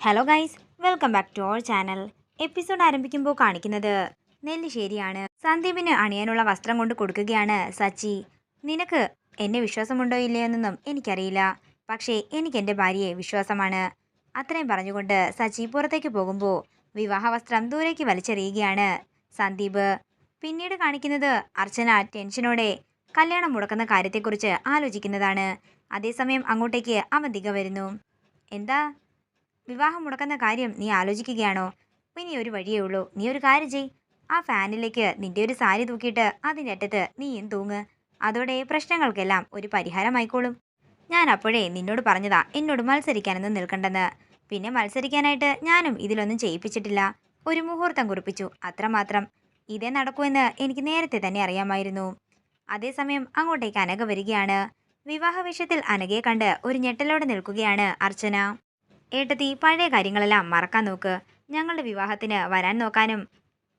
Hello guys, welcome back to our channel. Episode ആരംഭിക്കുമ്പോൾ കാണിക്കുന്നത് നെല്ലിശ്ശേരിയാണ്. സന്ദീപിന് അണിയാനുള്ള വസ്ത്രം കൊണ്ട് കൊടുക്കുകയാണ് സച്ചി. നിനക്ക് എന്നെ വിശ്വാസമുണ്ടോ ഇല്ലയോ എന്നൊന്നും എനിക്കറിയില്ല, പക്ഷേ എനിക്ക് എൻ്റെ ഭാര്യയെ വിശ്വാസമാണ്. അത്രയും പറഞ്ഞുകൊണ്ട് സച്ചി പുറത്തേക്ക് പോകുമ്പോൾ വിവാഹ വസ്ത്രം ദൂരേക്ക് വലിച്ചെറിയുകയാണ് സന്ദീപ്. പിന്നീട് കാണിക്കുന്നത് അർച്ചന ടെൻഷനോടെ കല്യാണം മുടക്കുന്ന കാര്യത്തെക്കുറിച്ച് ആലോചിക്കുന്നതാണ്. അതേസമയം അങ്ങോട്ടേക്ക് അവന്തിക വരുന്നു. എന്താ വിവാഹം മുടക്കുന്ന കാര്യം നീ ആലോചിക്കുകയാണോ? ഇനി ഒരു വഴിയേ ഉള്ളൂ. നീ ഒരു കാര്യം ചെയ്, ആ ഫാനിലേക്ക് നിന്റെ ഒരു സാരി തൂക്കിയിട്ട് അതിൻ്റെ അറ്റത്ത് നീയും തൂങ്ങ്. അതോടെ പ്രശ്നങ്ങൾക്കെല്ലാം ഒരു പരിഹാരമായിക്കോളും. ഞാൻ അപ്പോഴേ നിന്നോട് പറഞ്ഞതാ എന്നോട് മത്സരിക്കാനൊന്നും നിൽക്കണ്ടെന്ന്. പിന്നെ മത്സരിക്കാനായിട്ട് ഞാനും ഇതിലൊന്നും ചെയ്യിപ്പിച്ചിട്ടില്ല. ഒരു മുഹൂർത്തം കുറിപ്പിച്ചു, അത്രമാത്രം. ഇതേ നടക്കൂ എന്ന് എനിക്ക് നേരത്തെ തന്നെ അറിയാമായിരുന്നു. അതേസമയം അങ്ങോട്ടേക്ക് അനഘ വരികയാണ്. വിവാഹ വേഷത്തിൽ അനഘയെ കണ്ട് ഒരു ഞെട്ടലോടെ നിൽക്കുകയാണ് അർച്ചന. ഏട്ടത്തി, പഴയ കാര്യങ്ങളെല്ലാം മറക്കാൻ നോക്ക്. ഞങ്ങളുടെ വിവാഹത്തിന് വരാൻ നോക്കാനും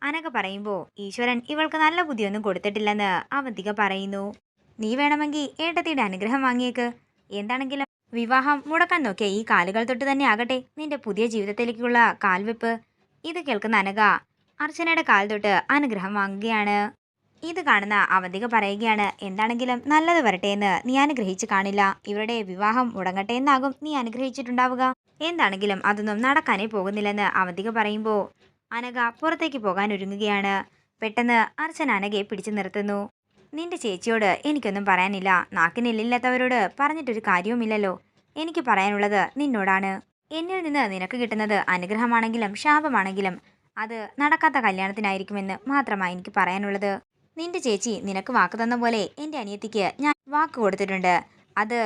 അനഘ പറയുമ്പോൾ ഈശ്വരൻ ഇവൾക്ക് നല്ല ബുദ്ധിയൊന്നും കൊടുത്തിട്ടില്ലെന്ന് അവന്തിക പറയുന്നു. നീ വേണമെങ്കിൽ ഏട്ടത്തിയുടെ അനുഗ്രഹം വാങ്ങിയേക്ക്. എന്താണെങ്കിലും വിവാഹം മുടക്കാൻ നോക്കിയ ഈ കാലുകൾ തൊട്ട് തന്നെ ആകട്ടെ നിന്റെ പുതിയ ജീവിതത്തിലേക്കുള്ള കാൽവെപ്പ്. ഇത് കേൾക്കുന്ന അനഘ അർച്ചനയുടെ കാൽ തൊട്ട് അനുഗ്രഹം വാങ്ങുകയാണ്. ഇത് കാണുന്ന അവന്തിക പറയുകയാണ്, എന്താണെങ്കിലും നല്ലത് വരട്ടെ എന്ന് നീ അനുഗ്രഹിച്ചു കാണില്ല. ഇവരുടെ വിവാഹം മുടങ്ങട്ടെ എന്നാകും നീ അനുഗ്രഹിച്ചിട്ടുണ്ടാവുക. എന്താണെങ്കിലും അതൊന്നും നടക്കാനേ പോകുന്നില്ലെന്ന് അവന്തിക പറയുമ്പോൾ അനഘ പുറത്തേക്ക് പോകാൻ ഒരുങ്ങുകയാണ്. പെട്ടെന്ന് അർച്ചന അനഘയെ പിടിച്ചു നിർത്തുന്നു. നിന്റെ ചേച്ചിയോട് എനിക്കൊന്നും പറയാനില്ല. നാക്കിനെല്ലില്ലാത്തവരോട് പറഞ്ഞിട്ടൊരു കാര്യവുമില്ലല്ലോ. എനിക്ക് പറയാനുള്ളത് നിന്നോടാണ്. എന്നിൽ നിന്ന് നിനക്ക് കിട്ടുന്നത് അനുഗ്രഹമാണെങ്കിലും ശാപമാണെങ്കിലും അത് നടക്കാത്ത കല്യാണത്തിനായിരിക്കുമെന്ന് മാത്രമാണ് എനിക്ക് പറയാനുള്ളത്. നിന്റെ ചേച്ചി നിനക്ക് വാക്ക് തന്ന പോലെ എൻ്റെ അനിയത്തിക്ക് ഞാൻ വാക്ക് കൊടുത്തിട്ടുണ്ട്. അത്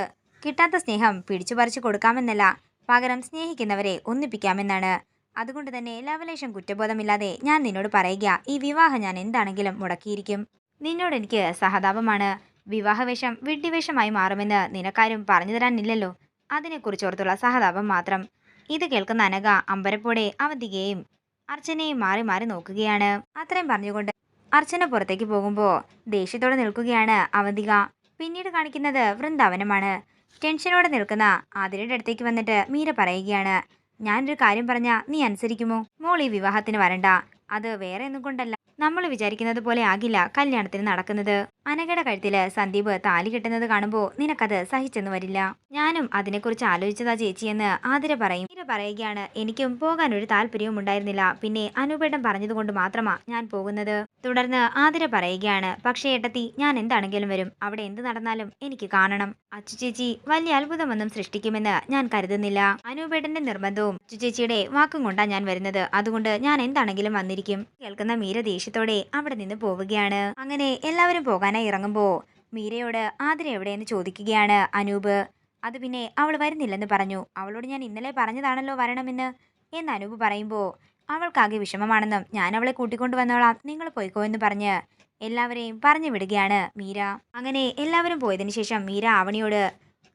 കിട്ടാത്ത സ്നേഹം പിടിച്ചു പറിച്ചു കൊടുക്കാമെന്നല്ല, പകരം സ്നേഹിക്കുന്നവരെ ഒന്നിപ്പിക്കാമെന്നാണ്. അതുകൊണ്ട് തന്നെ ലവലേശം കുറ്റബോധമില്ലാതെ ഞാൻ നിന്നോട് പറയുക, ഈ വിവാഹം ഞാൻ എന്താണെങ്കിലും മുടക്കിയിരിക്കും. നിന്നോട് എനിക്ക് സഹതാപമാണ്. വിവാഹവേഷം വിഡ്ഢിവേഷമായി മാറുമെന്ന് നിനക്കാരും പറഞ്ഞു തരാനില്ലല്ലോ. അതിനെക്കുറിച്ചോർത്തുള്ള സഹതാപം മാത്രം. ഇത് കേൾക്കുന്ന അനഘ അമ്പരപ്പോടെ അവന്തികയെയും അർച്ചനയെയും മാറി മാറി നോക്കുകയാണ്. അത്രയും പറഞ്ഞുകൊണ്ട് അർച്ചന പുറത്തേക്ക് പോകുമ്പോൾ ദേഷ്യത്തോടെ നിൽക്കുകയാണ് അവന്തിക. പിന്നീട് കാണിക്കുന്നത് വൃന്ദാവനമാണ്. ടെൻഷനോടെ നിൽക്കുന്ന ആതിരയുടെ അടുത്തേക്ക് വന്നിട്ട് മീര പറയുകയാണ്, ഞാനൊരു കാര്യം പറഞ്ഞാൽ നീ അനുസരിക്കുമോ? മോൾ ഈ വിവാഹത്തിന് വരണ്ട. അത് വേറെ ഒന്നും കൊണ്ടല്ല, നമ്മൾ വിചാരിക്കുന്നത് പോലെ ആകില്ല കല്യാണത്തിന് നടക്കുന്നത്. അനഘയുടെ കഴുത്തിൽ സന്ദീപ് താലി കെട്ടുന്നത് കാണുമ്പോൾ നിനക്കത് സഹിച്ചെന്ന് വരില്ല. ഞാനും അതിനെക്കുറിച്ച് ആലോചിച്ചതാ ചേച്ചിയെന്ന് ആതിര പറയും. മീര പറയുകയാണ്, എനിക്കും പോകാൻ ഒരു താല്പര്യവും ഉണ്ടായിരുന്നില്ല. പിന്നെ അനൂപേട്ടൻ പറഞ്ഞതുകൊണ്ട് മാത്രമാ ഞാൻ പോകുന്നത്. തുടർന്ന് ആതിര പറയുകയാണ്, പക്ഷേ ഏട്ടത്തി, ഞാൻ എന്താണെങ്കിലും വരും. അവിടെ എന്ത് നടന്നാലും എനിക്ക് കാണണം. അച്ചു ചേച്ചി വലിയ അത്ഭുതമൊന്നും സൃഷ്ടിക്കുമെന്ന് ഞാൻ കരുതുന്നില്ല. അനൂപേട്ടന്റെ നിർബന്ധവും അച്ചു ചേച്ചിയുടെ വാക്കും കൊണ്ടാണ് ഞാൻ വരുന്നത്. അതുകൊണ്ട് ഞാൻ എന്താണെങ്കിലും വന്നിരിക്കും. കേൾക്കുന്ന മീര ദേഷ്യത്തോടെ അവിടെ നിന്ന് പോവുകയാണ്. അങ്ങനെ എല്ലാവരും പോകാനായി ഇറങ്ങുമ്പോൾ മീരയോട് ആതിര എവിടെയെന്ന് ചോദിക്കുകയാണ് അനൂപ്. അത് പിന്നെ അവൾ വരുന്നില്ലെന്ന് പറഞ്ഞു. അവളോട് ഞാൻ ഇന്നലെ പറഞ്ഞതാണല്ലോ വരണമെന്ന് എന്ന് അനൂപ് പറയുമ്പോൾ അവൾക്കാകെ വിഷമമാണെന്നും ഞാൻ അവളെ കൂട്ടിക്കൊണ്ടു വന്നോളാം, നിങ്ങൾ പോയിക്കോ എന്ന് പറഞ്ഞ് എല്ലാവരെയും പറഞ്ഞു വിടുകയാണ് മീര. അങ്ങനെ എല്ലാവരും പോയതിനു ശേഷം മീര ആവണിയോട്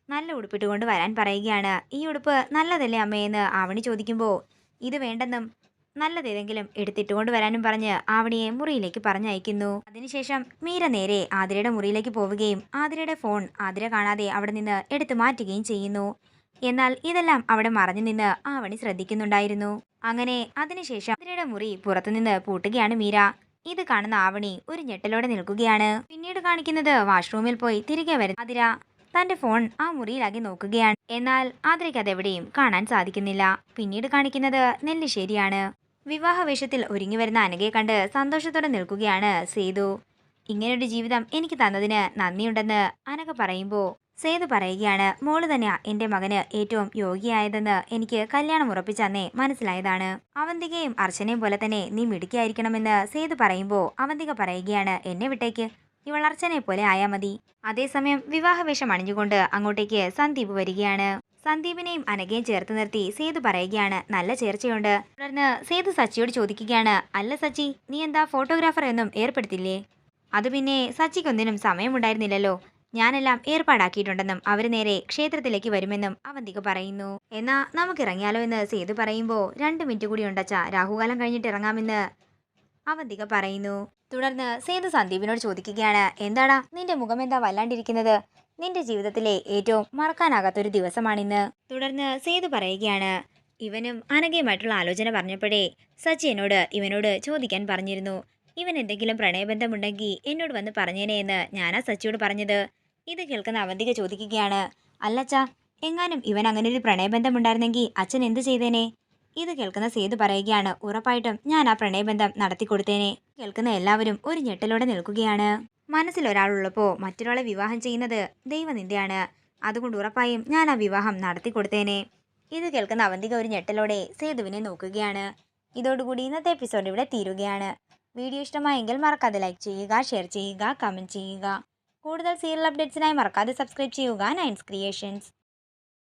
നല്ല ഉടുപ്പിട്ടുകൊണ്ട് വരാൻ പറയുകയാണ്. ഈ ഉടുപ്പ് നല്ലതല്ലേ അമ്മയെന്ന് ആവണി ചോദിക്കുമ്പോൾ ഇത് വേണ്ടെന്നും നല്ലതേതെങ്കിലും എടുത്തിട്ടുകൊണ്ട് വരാനും പറഞ്ഞ് ആവണിയെ മുറിയിലേക്ക് പറഞ്ഞയക്കുന്നു. അതിനുശേഷം മീര നേരെ ആതിരയുടെ മുറിയിലേക്ക് പോവുകയും ആതിരയുടെ ഫോൺ ആതിര കാണാതെ അവിടെ നിന്ന് എടുത്തു മാറ്റുകയും ചെയ്യുന്നു. എന്നാൽ ഇതെല്ലാം അവിടെ മറഞ്ഞു നിന്ന് ആവണി ശ്രദ്ധിക്കുന്നുണ്ടായിരുന്നു. അങ്ങനെ അതിനുശേഷം ആതിരയുടെ മുറി പുറത്തുനിന്ന് പൂട്ടുകയാണ് മീര. ഇത് കാണുന്ന ആവണി ഒരു ഞെട്ടലോടെ നിൽക്കുകയാണ്. പിന്നീട് കാണിക്കുന്നത് വാഷ്റൂമിൽ പോയി തിരികെ വരുന്ന ആതിര തന്റെ ഫോൺ ആ മുറിയിലാകെ നോക്കുകയാണ്. എന്നാൽ ആതിരയ്ക്ക് അതെവിടെയും കാണാൻ സാധിക്കുന്നില്ല. പിന്നീട് കാണിക്കുന്നത് നെല്ലിശ്ശേരിയാണ്. വിവാഹ വേഷത്തിൽ ഒരുങ്ങി വരുന്ന അനഘയെ കണ്ട് സന്തോഷത്തോടെ നിൽക്കുകയാണ് സേതു. ഇങ്ങനൊരു ജീവിതം എനിക്ക് തന്നതിന് നന്ദിയുണ്ടെന്ന് അനഘ പറയുമ്പോൾ സേതു പറയുകയാണ്, മോള് തന്നെയാ എൻ്റെ മകന് ഏറ്റവും യോഗ്യയായതെന്ന് എനിക്ക് കല്യാണം ഉറപ്പിച്ചന്നേ മനസ്സിലായതാണ്. അവന്തികയും അർച്ചനയും പോലെ തന്നെ നീ മിടുക്കിയായിരിക്കണമെന്ന് സേതു പറയുമ്പോൾ അവന്തിക പറയുകയാണ്, എന്നെ വിട്ടേക്ക്, ഇവൾ അർച്ചനയെ പോലെ ആയാ മതി. അതേസമയം വിവാഹവേഷം അണിഞ്ഞുകൊണ്ട് അങ്ങോട്ടേക്ക് സന്ദീപ് വരികയാണ്. സന്ദീപിനെയും അനഘയും ചേർത്ത് നിർത്തി സേതു പറയുകയാണ്, നല്ല ചേർച്ചയുണ്ട്. തുടർന്ന് സേതു സച്ചിയോട് ചോദിക്കുകയാണ്, അല്ല സച്ചി, നീ എന്താ ഫോട്ടോഗ്രാഫർ എന്നും ഏർപ്പെടുത്തില്ലേ? അത് പിന്നെ സച്ചിക്കൊന്നിനും സമയമുണ്ടായിരുന്നില്ലല്ലോ. ഞാനെല്ലാം ഏർപ്പാടാക്കിയിട്ടുണ്ടെന്നും അവർ നേരെ ക്ഷേത്രത്തിലേക്ക് വരുമെന്നും അവന്തിക പറയുന്നു. എന്നാ നമുക്കിറങ്ങിയാലോ എന്ന് സേതു പറയുമ്പോൾ 2 മിനിറ്റ് കൂടി ഉണ്ടച്ചാ, രാഹുകാലം കഴിഞ്ഞിട്ട് ഇറങ്ങാമെന്ന് അവന്തിക പറയുന്നു. തുടർന്ന് സേതു സന്ദീപിനോട് ചോദിക്കുകയാണ്, എന്താടാ നിന്റെ മുഖം എന്താ വല്ലാണ്ടിരിക്കുന്നത്? നിന്റെ ജീവിതത്തിലെ ഏറ്റവും മറക്കാനാകാത്തൊരു ദിവസമാണിന്ന്. തുടർന്ന് സേതു പറയുകയാണ്, ഇവനും അനഘയുമായിട്ടുള്ള ആലോചന പറഞ്ഞപ്പോഴേ സച്ചി ഇവനോട് ചോദിക്കാൻ പറഞ്ഞിരുന്നു. ഇവൻ എന്തെങ്കിലും പ്രണയബന്ധമുണ്ടെങ്കിൽ എന്നോട് വന്ന് പറഞ്ഞേനെ എന്ന് ഞാനാ സച്ചിയോട് പറഞ്ഞത്. ഇത് കേൾക്കുന്ന അവന്തിക ചോദിക്കുകയാണ്, അല്ലച്ചാ, എങ്ങാനും ഇവൻ അങ്ങനെ ഒരു പ്രണയബന്ധമുണ്ടായിരുന്നെങ്കിൽ അച്ഛൻ എന്ത് ചെയ്തേനെ? ഇത് കേൾക്കുന്ന സേതു പറയുകയാണ്, ഉറപ്പായിട്ടും ഞാൻ ആ പ്രണയബന്ധം നടത്തിക്കൊടുത്തേനെ. കേൾക്കുന്ന എല്ലാവരും ഒരു ഞെട്ടലോടെ നിൽക്കുകയാണ്. മനസ്സിൽ ഒരാളുള്ളപ്പോൾ മറ്റൊരാളെ വിവാഹം ചെയ്യുന്നത് ദൈവനിന്ദയാണ്. അതുകൊണ്ട് ഉറപ്പായും ഞാൻ ആ വിവാഹം നടത്തിക്കൊടുത്തേനെ. ഇത് കേൾക്കുന്ന അവന്തിക ഒരു ഞെട്ടലോടെ സേതുവിനെ നോക്കുകയാണ്. ഇതോടുകൂടി ഇന്നത്തെ എപ്പിസോഡ് ഇവിടെ തീരുകയാണ്. വീഡിയോ ഇഷ്ടമായെങ്കിൽ മറക്കാതെ ലൈക്ക് ചെയ്യുക, ഷെയർ ചെയ്യുക, കമൻറ്റ് ചെയ്യുക. കൂടുതൽ സീരിയൽ അപ്ഡേറ്റ്സിനായി മറക്കാതെ സബ്സ്ക്രൈബ് ചെയ്യുക നയൻസ് ക്രിയേഷൻസ്.